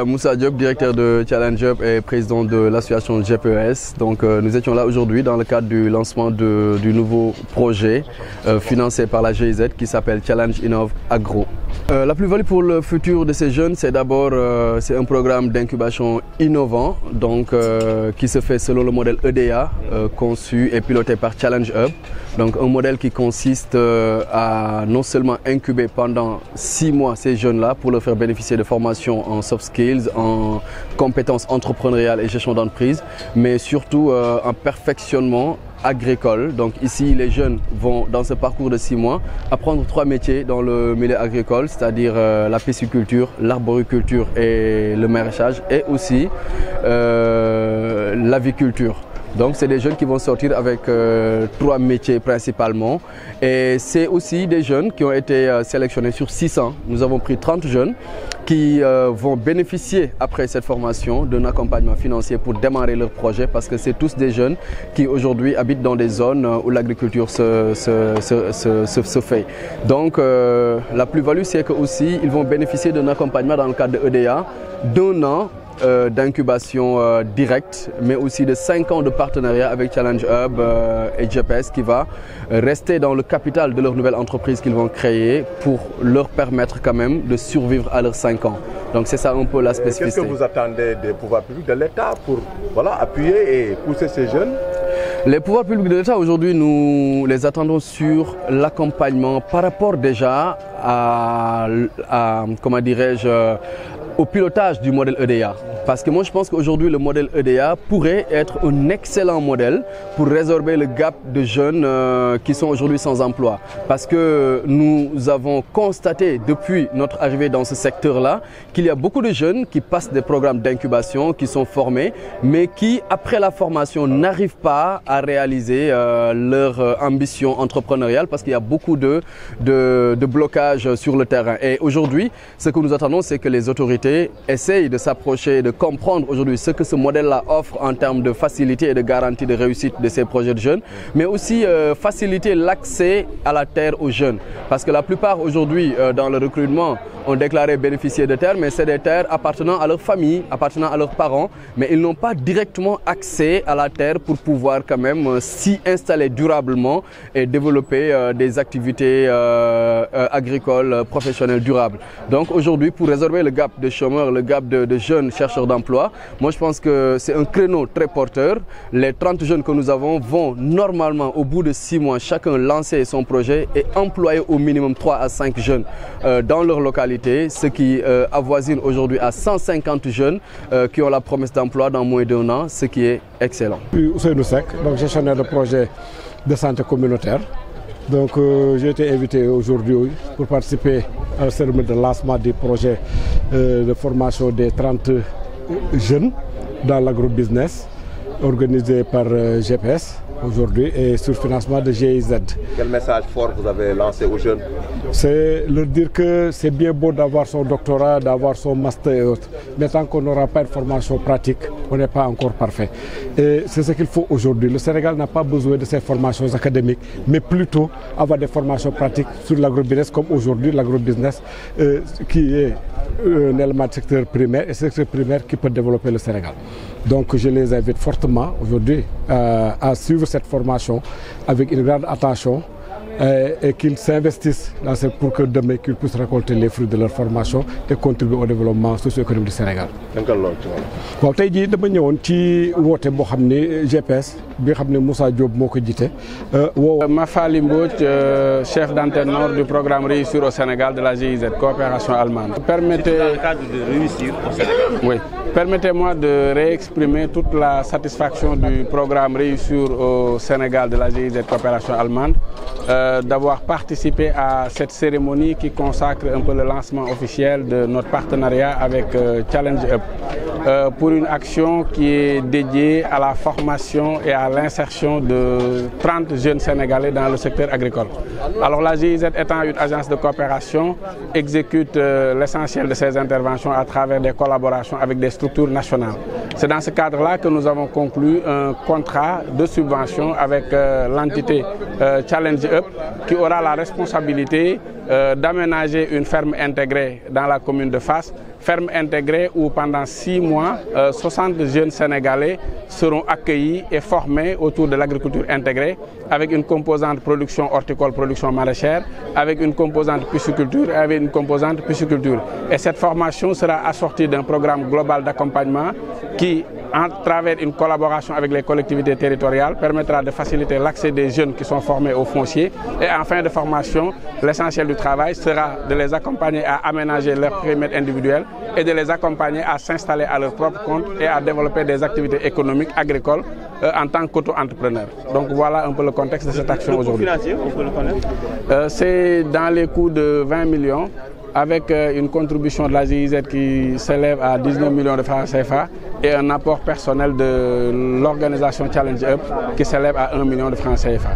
Moussa Diop, directeur de Challenge Up et président de l'association GPES. Donc, nous étions là aujourd'hui dans le cadre du lancement du nouveau projet financé par la GIZ qui s'appelle Challenge Innov Agro. La plus-value pour le futur de ces jeunes, c'est d'abord c'est un programme d'incubation innovant donc, qui se fait selon le modèle EDA conçu et piloté par Challenge Up. Donc un modèle qui consiste à non seulement incuber pendant 6 mois ces jeunes-là pour leur faire bénéficier de formations en soft skills, en compétences entrepreneuriales et gestion d'entreprise, mais surtout en perfectionnement agricole. Donc ici, les jeunes vont, dans ce parcours de 6 mois, apprendre 3 métiers dans le milieu agricole, c'est-à-dire la pisciculture, l'arboriculture et le maraîchage, et aussi l'aviculture. Donc c'est des jeunes qui vont sortir avec 3 métiers principalement. Et c'est aussi des jeunes qui ont été sélectionnés sur 600. Nous avons pris 30 jeunes qui vont bénéficier après cette formation d'un accompagnement financier pour démarrer leur projet, parce que c'est tous des jeunes qui aujourd'hui habitent dans des zones où l'agriculture se fait. Donc la plus-value, c'est que aussi ils vont bénéficier d'un accompagnement dans le cadre de EDA d'1 an d'incubation directe, mais aussi de 5 ans de partenariat avec Challenge Hub et GPS qui va rester dans le capital de leur nouvelle entreprise qu'ils vont créer pour leur permettre quand même de survivre à leurs 5 ans. Donc c'est ça un peu la spécificité. Qu'est-ce que vous attendez des pouvoirs publics, de l'État pour appuyer et pousser ces jeunes? Les pouvoirs publics de l'État aujourd'hui, nous les attendons sur l'accompagnement par rapport déjà à comment dirais-je, au pilotage du modèle EDA. Parce que moi je pense qu'aujourd'hui le modèle EDA pourrait être un excellent modèle pour résorber le gap de jeunes qui sont aujourd'hui sans emploi. Parce que nous avons constaté depuis notre arrivée dans ce secteur-là qu'il y a beaucoup de jeunes qui passent des programmes d'incubation, qui sont formés, mais qui après la formation n'arrivent pas à réaliser leur ambition entrepreneuriale parce qu'il y a beaucoup de blocages sur le terrain. Et aujourd'hui, ce que nous attendons, c'est que les autorités essayent de s'approcher, de comprendre aujourd'hui ce que ce modèle-là offre en termes de facilité et de garantie de réussite de ces projets de jeunes, mais aussi faciliter l'accès à la terre aux jeunes. Parce que la plupart aujourd'hui dans le recrutement ont déclaré bénéficier de terres, mais c'est des terres appartenant à leur famille, appartenant à leurs parents, mais ils n'ont pas directement accès à la terre pour pouvoir quand même s'y installer durablement et développer des activités agricoles professionnelles durables. Donc aujourd'hui, pour résorber le gap de chômeurs, le gap de jeunes chercheurs d'emploi, moi je pense que c'est un créneau très porteur. Les 30 jeunes que nous avons vont normalement au bout de 6 mois chacun lancer son projet et employer au minimum 3 à 5 jeunes dans leur localité, ce qui avoisine aujourd'hui à 150 jeunes qui ont la promesse d'emploi dans moins d'1 an, ce qui est excellent. Ousseynou Seck, donc gestionnaire de projet de santé communautaire. Donc j'ai été invité aujourd'hui pour participer à la cérémonie de lancement du projet de formation des 30 jeunes dans l'agrobusiness organisé par GPS aujourd'hui et sur financement de GIZ. Quel message fort vous avez lancé aux jeunes? C'est leur dire que c'est bien beau d'avoir son doctorat, d'avoir son master et autres, mais tant qu'on n'aura pas une formation pratique, on n'est pas encore parfait. Et c'est ce qu'il faut aujourd'hui. Le Sénégal n'a pas besoin de ces formations académiques, mais plutôt avoir des formations pratiques sur l'agrobusiness, comme aujourd'hui l'agrobusiness qui est un élément de secteur primaire et secteur primaire qui peut développer le Sénégal. Donc je les invite fortement aujourd'hui à suivre cette formation avec une grande attention et qu'ils s'investissent pour que demain qu'ils puissent récolter les fruits de leur formation et contribuer au développement socio-économique du Sénégal. waaw tey jii dama ñëwoon ci woote boo xam ne GPS bi nga xam ne Moussa Diop moo ko jiite. Mafali Mbodj, chef d'antenne nord du programme Réussir au Sénégal de la GIZ, coopération allemande. Permettez, dans le cadre de Réussir au Sénégal. Oui. Permettez-moi de réexprimer toute la satisfaction du programme Réussir au Sénégal de la GIZ, coopération allemande, d'avoir participé à cette cérémonie qui consacre un peu le lancement officiel de notre partenariat avec Challenge Up pour une action qui est dédiée à la formation et à l'insertion de 30 jeunes Sénégalais dans le secteur agricole. Alors la GIZ étant une agence de coopération exécute l'essentiel de ses interventions à travers des collaborations avec des structures nationales. C'est dans ce cadre-là que nous avons conclu un contrat de subvention avec l'entité Challenge Up qui aura la responsabilité d'aménager une ferme intégrée dans la commune de Fass, ferme intégrée où pendant 6 mois, 60 jeunes Sénégalais seront accueillis et formés autour de l'agriculture intégrée avec une composante production horticole, production maraîchère, avec une composante pisciculture et avec une composante pisciculture. Et cette formation sera assortie d'un programme global d'accompagnement qui, à travers une collaboration avec les collectivités territoriales, permettra de faciliter l'accès des jeunes qui sont formés au foncier. Et en fin de formation, l'essentiel du travail sera de les accompagner à aménager leur périmètre individuel et de les accompagner à s'installer à leur propre compte et à développer des activités économiques agricoles en tant qu'auto-entrepreneurs. Donc voilà un peu le contexte de cette action aujourd'hui. On peut le connaître? C'est dans les coûts de 20 millions avec une contribution de la GIZ qui s'élève à 19 millions de francs CFA et un apport personnel de l'organisation Challenge Up qui s'élève à 1 million de francs CFA.